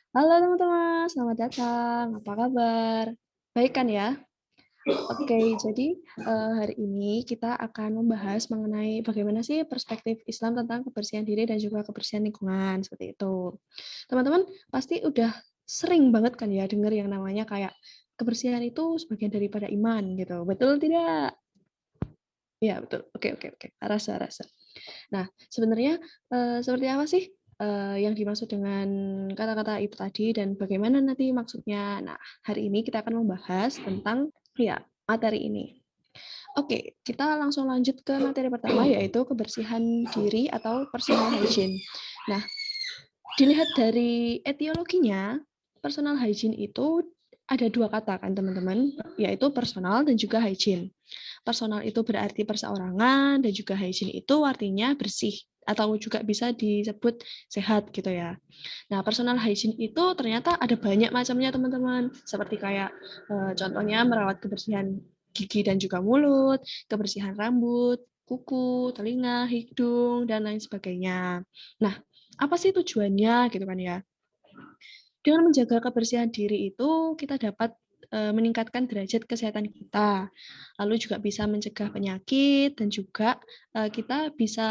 Halo teman-teman, selamat datang. Apa kabar? Baik kan ya? Oke, jadi hari ini kita akan membahas mengenai bagaimana sih perspektif Islam tentang kebersihan diri dan juga kebersihan lingkungan, seperti itu. Teman-teman pasti udah sering banget kan ya dengar yang namanya kayak kebersihan itu sebagian daripada iman gitu. Betul tidak? Iya, betul. Oke, oke, oke. Rasa-rasa. Nah, sebenarnya, seperti apa sih, yang dimaksud dengan kata-kata itu tadi dan bagaimana nanti maksudnya? Nah, hari ini kita akan membahas tentang ya, materi ini. Oke, kita langsung lanjut ke materi pertama yaitu kebersihan diri atau personal hygiene. Nah, dilihat dari etiologinya, personal hygiene itu ada 2 kata kan teman-teman, yaitu personal dan juga hygiene. Personal itu berarti perseorangan dan juga hygiene itu artinya bersih atau juga bisa disebut sehat gitu ya. Nah, personal hygiene itu ternyata ada banyak macamnya teman-teman. Seperti kayak contohnya merawat kebersihan gigi dan juga mulut, kebersihan rambut, kuku, telinga, hidung dan lain sebagainya. Nah, apa sih tujuannya gitu kan ya? Dengan menjaga kebersihan diri itu kita dapat meningkatkan derajat kesehatan kita, lalu juga bisa mencegah penyakit dan juga kita bisa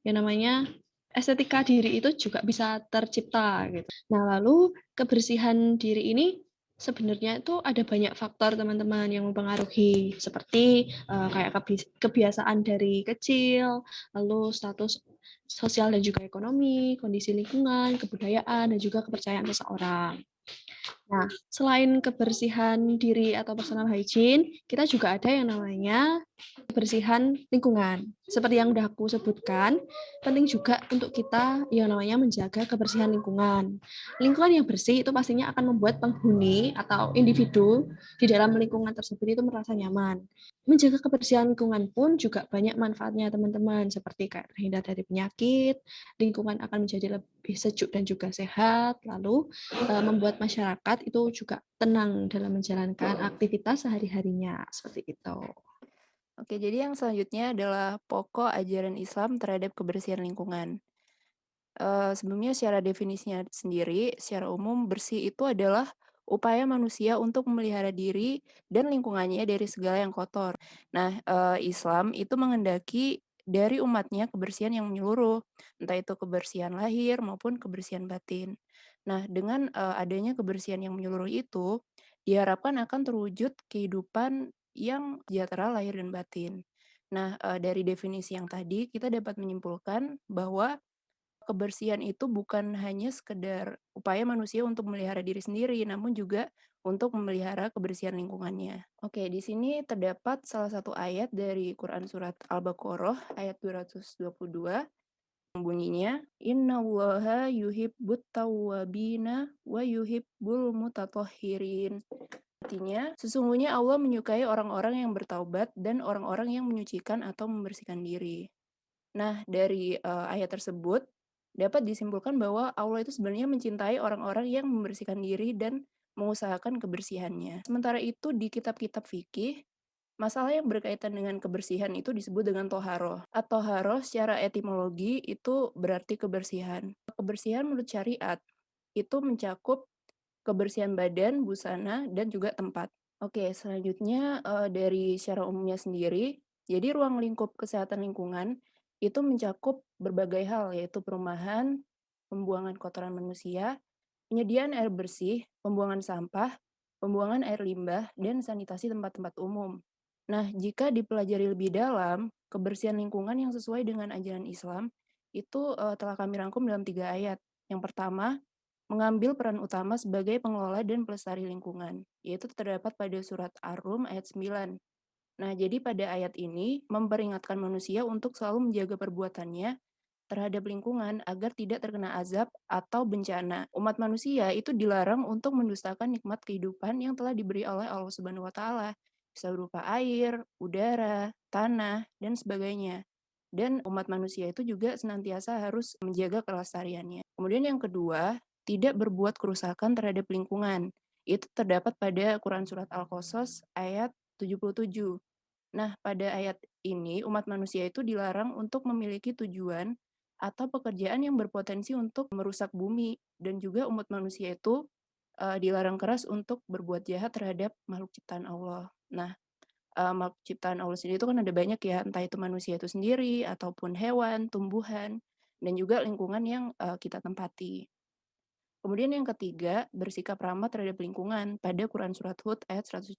yang namanya estetika diri itu juga bisa tercipta gitu. Nah, lalu kebersihan diri ini sebenarnya itu ada banyak faktor teman-teman yang mempengaruhi seperti kayak kebiasaan dari kecil, lalu status sosial dan juga ekonomi, kondisi lingkungan, kebudayaan, dan juga kepercayaan seseorang. Nah, selain kebersihan diri atau personal hygiene, kita juga ada yang namanya kebersihan lingkungan. Seperti yang udah aku sebutkan, penting juga untuk kita yang namanya menjaga kebersihan lingkungan. Lingkungan yang bersih itu pastinya akan membuat penghuni atau individu di dalam lingkungan tersebut itu merasa nyaman. Menjaga kebersihan lingkungan pun juga banyak manfaatnya teman-teman, seperti kayak terhindar dari penyakit, lingkungan akan menjadi lebih sejuk dan juga sehat, lalu membuat masyarakat itu juga tenang dalam menjalankan aktivitas sehari-harinya, seperti itu. Oke, jadi yang selanjutnya adalah pokok ajaran Islam terhadap kebersihan lingkungan. Sebelumnya secara definisinya sendiri, secara umum bersih itu adalah upaya manusia untuk memelihara diri dan lingkungannya dari segala yang kotor. Nah, Islam itu menghendaki dari umatnya kebersihan yang menyeluruh, entah itu kebersihan lahir maupun kebersihan batin. Nah, dengan adanya kebersihan yang menyeluruh itu, diharapkan akan terwujud kehidupan yang sejahtera lahir dan batin. Nah, dari definisi yang tadi kita dapat menyimpulkan bahwa kebersihan itu bukan hanya sekedar upaya manusia untuk memelihara diri sendiri, namun juga untuk memelihara kebersihan lingkungannya. Oke, di sini terdapat salah satu ayat dari Quran Surat Al-Baqarah ayat 222 yang bunyinya, Innallaha yuhibbut tawwabina wa yuhibbul mutatahhirin. Artinya, sesungguhnya Allah menyukai orang-orang yang bertaubat dan orang-orang yang menyucikan atau membersihkan diri. Nah, dari, ayat tersebut dapat disimpulkan bahwa Allah itu sebenarnya mencintai orang-orang yang membersihkan diri dan mengusahakan kebersihannya. Sementara itu di kitab-kitab fikih, masalah yang berkaitan dengan kebersihan itu disebut dengan toharoh. At-toharoh secara etimologi itu berarti kebersihan. Kebersihan menurut syariat itu mencakup kebersihan badan, busana, dan juga tempat. Oke, selanjutnya, dari secara umumnya sendiri, jadi ruang lingkup kesehatan lingkungan itu mencakup berbagai hal, yaitu perumahan, pembuangan kotoran manusia, penyediaan air bersih, pembuangan sampah, pembuangan air limbah, dan sanitasi tempat-tempat umum. Nah, jika dipelajari lebih dalam, kebersihan lingkungan yang sesuai dengan ajaran Islam itu telah kami rangkum dalam 3 ayat. Yang pertama, mengambil peran utama sebagai pengelola dan pelestari lingkungan, yaitu terdapat pada surat Ar-Rum ayat 9. Nah, jadi pada ayat ini memperingatkan manusia untuk selalu menjaga perbuatannya terhadap lingkungan agar tidak terkena azab atau bencana. Umat manusia itu dilarang untuk mendustakan nikmat kehidupan yang telah diberi oleh Allah Subhanahu wa taala, bisa berupa air, udara, tanah, dan sebagainya. Dan umat manusia itu juga senantiasa harus menjaga kelestariannya. Kemudian yang kedua, tidak berbuat kerusakan terhadap lingkungan. Itu terdapat pada Quran Surat Al-Qasas ayat 77. Nah, pada ayat ini umat manusia itu dilarang untuk memiliki tujuan atau pekerjaan yang berpotensi untuk merusak bumi, dan juga umat manusia itu dilarang keras untuk berbuat jahat terhadap makhluk ciptaan Allah. Nah, makhluk ciptaan Allah sendiri itu kan ada banyak ya, entah itu manusia itu sendiri, ataupun hewan, tumbuhan, dan juga lingkungan yang kita tempati. Kemudian yang ketiga, bersikap ramah terhadap lingkungan pada Quran Surat Hud ayat 117.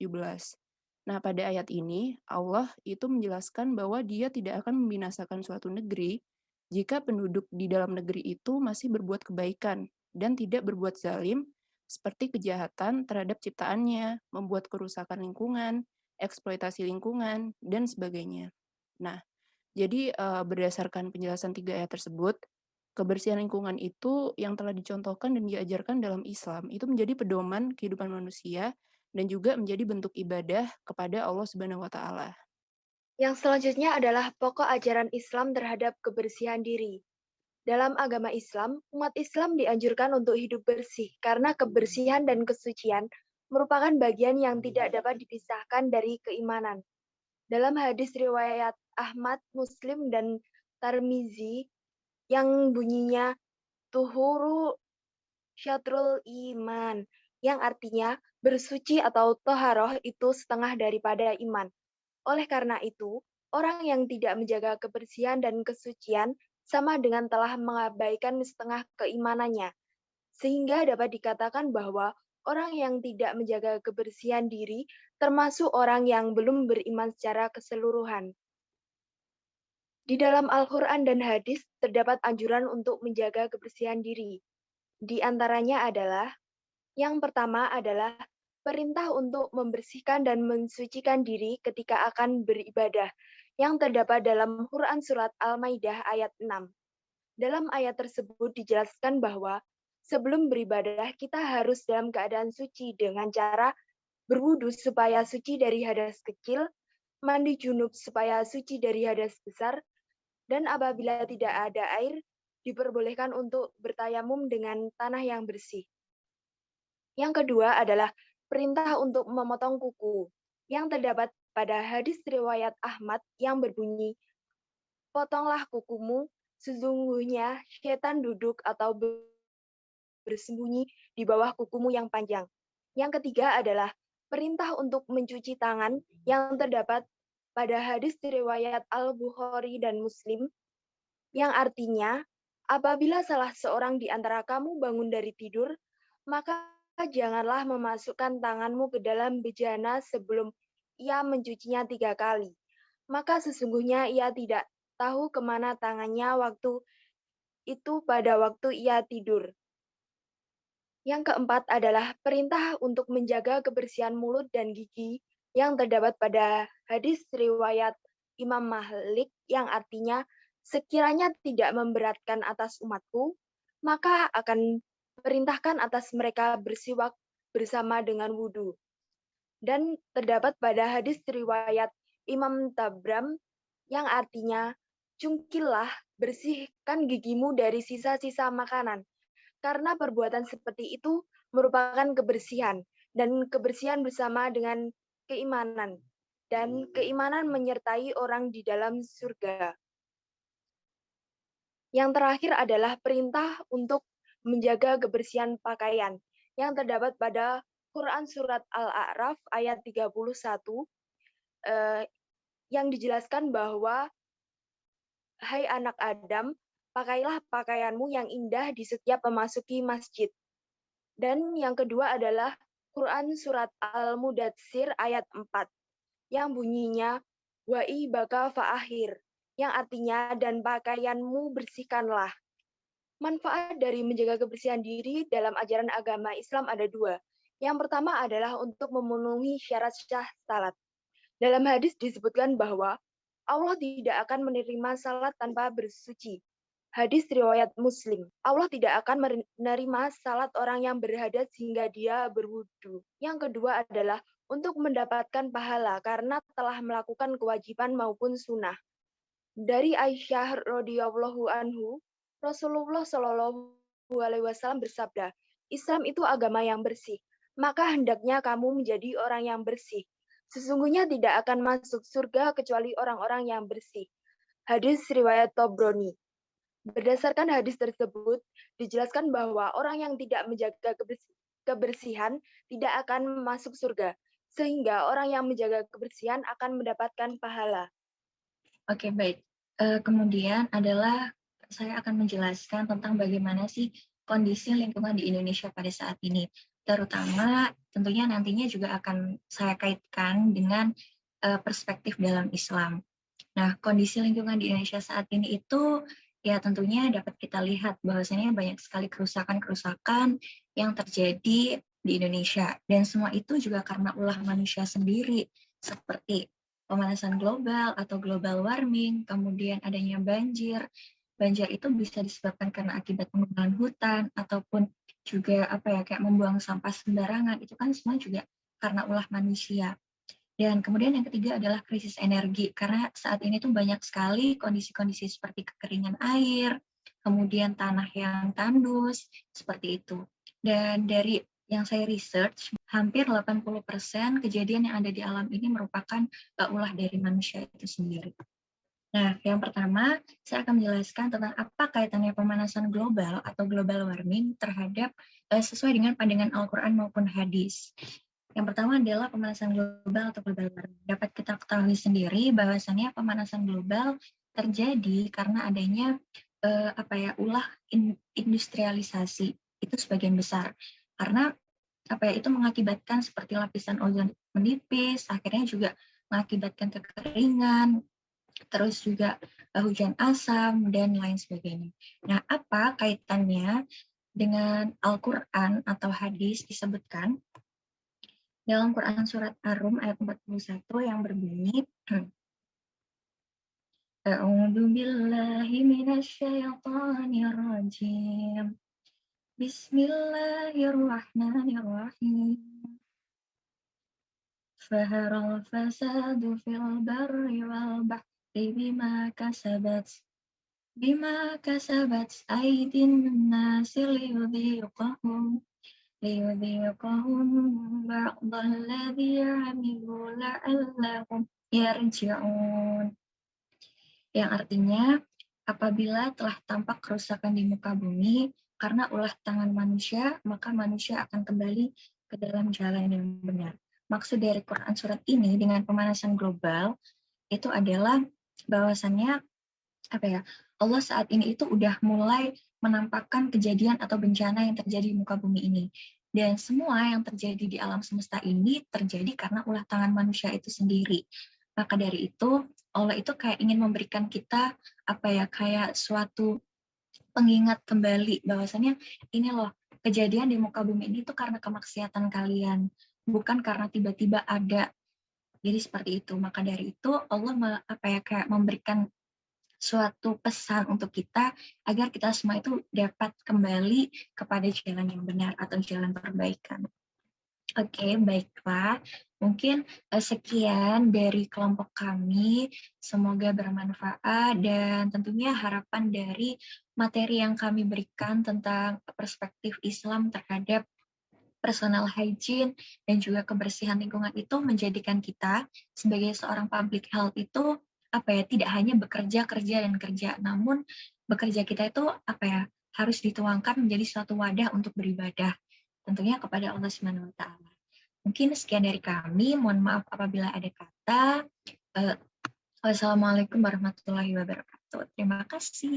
Nah, pada ayat ini, Allah itu menjelaskan bahwa dia tidak akan membinasakan suatu negeri jika penduduk di dalam negeri itu masih berbuat kebaikan dan tidak berbuat zalim, seperti kejahatan terhadap ciptaannya, membuat kerusakan lingkungan, eksploitasi lingkungan, dan sebagainya. Nah, jadi, berdasarkan penjelasan 3 ayat tersebut, kebersihan lingkungan itu yang telah dicontohkan dan diajarkan dalam Islam, itu menjadi pedoman kehidupan manusia dan juga menjadi bentuk ibadah kepada Allah Subhanahu wa Ta'ala. Yang selanjutnya adalah pokok ajaran Islam terhadap kebersihan diri. Dalam agama Islam, umat Islam dianjurkan untuk hidup bersih karena kebersihan dan kesucian merupakan bagian yang tidak dapat dipisahkan dari keimanan. Dalam hadis riwayat Ahmad, Muslim, dan Tarmizi yang bunyinya tuhuru syatrul iman, yang artinya bersuci atau toharoh itu setengah daripada iman. Oleh karena itu, orang yang tidak menjaga kebersihan dan kesucian sama dengan telah mengabaikan setengah keimanannya, sehingga dapat dikatakan bahwa orang yang tidak menjaga kebersihan diri termasuk orang yang belum beriman secara keseluruhan. Di dalam Al-Quran dan hadis terdapat anjuran untuk menjaga kebersihan diri. Di antaranya adalah, yang pertama adalah perintah untuk membersihkan dan mensucikan diri ketika akan beribadah, yang terdapat dalam Quran Surat Al-Maidah ayat 6. Dalam ayat tersebut dijelaskan bahwa sebelum beribadah kita harus dalam keadaan suci dengan cara berwudu supaya suci dari hadas kecil, mandi junub supaya suci dari hadas besar, dan apabila tidak ada air, diperbolehkan untuk bertayamum dengan tanah yang bersih. Yang kedua adalah perintah untuk memotong kuku, yang terdapat pada hadis riwayat Ahmad yang berbunyi, potonglah kukumu, sesungguhnya setan duduk atau bersembunyi di bawah kukumu yang panjang. Yang ketiga adalah perintah untuk mencuci tangan yang terdapat pada hadis riwayat Al-Bukhari dan Muslim, yang artinya, apabila salah seorang di antara kamu bangun dari tidur, maka janganlah memasukkan tanganmu ke dalam bejana sebelum ia mencucinya 3 kali. Maka sesungguhnya ia tidak tahu kemana tangannya waktu itu pada waktu ia tidur. Yang keempat adalah perintah untuk menjaga kebersihan mulut dan gigi yang terdapat pada hadis riwayat Imam Malik yang artinya, sekiranya tidak memberatkan atas umatku, maka akan perintahkan atas mereka bersiwak bersama dengan wudhu. Dan terdapat pada hadis riwayat Imam Tabram yang artinya, cungkillah, bersihkan gigimu dari sisa-sisa makanan, karena perbuatan seperti itu merupakan kebersihan, dan kebersihan bersama dengan keimanan, dan keimanan menyertai orang di dalam surga. Yang terakhir adalah perintah untuk menjaga kebersihan pakaian, yang terdapat pada Quran Surat Al-A'raf ayat 31, yang dijelaskan bahwa, hai anak Adam, pakailah pakaianmu yang indah di setiap memasuki masjid. Dan yang kedua adalah Quran Surat Al-Mudatsir ayat 4, yang bunyinya, wa'i baka fa'akhir, yang artinya, dan pakaianmu bersihkanlah. Manfaat dari menjaga kebersihan diri dalam ajaran agama Islam ada dua. Yang pertama adalah untuk memenuhi syarat sah salat. Dalam hadis disebutkan bahwa Allah tidak akan menerima salat tanpa bersuci. Hadis riwayat Muslim. Allah tidak akan menerima salat orang yang berhadas hingga dia berwudu. Yang kedua adalah untuk mendapatkan pahala karena telah melakukan kewajiban maupun sunnah. Dari Aisyah radhiyallahu anhu, Rasulullah shallallahu alaihi wasallam bersabda, Islam itu agama yang bersih, maka hendaknya kamu menjadi orang yang bersih. Sesungguhnya tidak akan masuk surga kecuali orang-orang yang bersih. Hadis riwayat Tabrani. Berdasarkan hadis tersebut, dijelaskan bahwa orang yang tidak menjaga kebersihan tidak akan masuk surga, sehingga orang yang menjaga kebersihan akan mendapatkan pahala. Oke, baik. Kemudian adalah saya akan menjelaskan tentang bagaimana sih kondisi lingkungan di Indonesia pada saat ini. Terutama tentunya nantinya juga akan saya kaitkan dengan perspektif dalam Islam. Nah, kondisi lingkungan di Indonesia saat ini itu ya tentunya dapat kita lihat bahwasanya banyak sekali kerusakan-kerusakan yang terjadi di Indonesia. Dan semua itu juga karena ulah manusia sendiri, seperti pemanasan global atau global warming, kemudian adanya banjir. Banjir itu bisa disebabkan karena akibat penggunaan hutan, ataupun juga kayak membuang sampah sembarangan. Itu kan semua juga karena ulah manusia. Dan kemudian yang ketiga adalah krisis energi, karena saat ini tuh banyak sekali kondisi-kondisi seperti kekeringan air, kemudian tanah yang tandus, seperti itu. Dan dari yang saya research, hampir 80% kejadian yang ada di alam ini merupakan ulah dari manusia itu sendiri. Nah, yang pertama, saya akan menjelaskan tentang apa kaitannya pemanasan global atau global warming terhadap sesuai dengan pandangan Al-Quran maupun hadis. Yang pertama adalah pemanasan global atau global warming. Dapat kita ketahui sendiri bahwasannya pemanasan global terjadi karena adanya ulah industrialisasi itu sebagian besar. Karena itu mengakibatkan seperti lapisan ozon menipis, akhirnya juga mengakibatkan kekeringan, terus juga hujan asam dan lain sebagainya. Nah, apa kaitannya dengan Al-Quran atau hadis disebutkan dalam Quran Surat Ar-Rum ayat 41 yang berbunyi, A'udzu billahi minasyaitonir rajim. Bismillahirrahmanirrahim. Faharal fasadu fil barri wal bahri bima kasabat aydin nasi liyudhiqahum ba'dalladzi 'amilu la'allahum yarji'un. Yang artinya, apabila telah tampak kerusakan di muka bumi karena ulah tangan manusia, maka manusia akan kembali ke dalam jalan yang benar. Maksud dari Quran surat ini dengan pemanasan global itu adalah bahwasannya Allah saat ini itu udah mulai menampakkan kejadian atau bencana yang terjadi di muka bumi ini. Dan semua yang terjadi di alam semesta ini terjadi karena ulah tangan manusia itu sendiri. Maka dari itu, Allah itu kayak ingin memberikan kita kayak suatu pengingat kembali bahwasannya ini loh, kejadian di muka bumi ini itu karena kemaksiatan kalian, bukan karena tiba-tiba ada. Jadi seperti itu. Maka dari itu Allah kayak memberikan suatu pesan untuk kita agar kita semua itu dapat kembali kepada jalan yang benar atau jalan perbaikan. Oke, baiklah. Mungkin sekian dari kelompok kami. Semoga bermanfaat dan tentunya harapan dari materi yang kami berikan tentang perspektif Islam terhadap personal hygiene dan juga kebersihan lingkungan itu menjadikan kita sebagai seorang public health itu tidak hanya bekerja, namun bekerja kita itu harus dituangkan menjadi suatu wadah untuk beribadah, tentunya kepada Allah Subhanahu wa Ta'ala. Mungkin sekian dari kami, mohon maaf apabila ada kata. Wassalamualaikum warahmatullahi wabarakatuh. Terima kasih.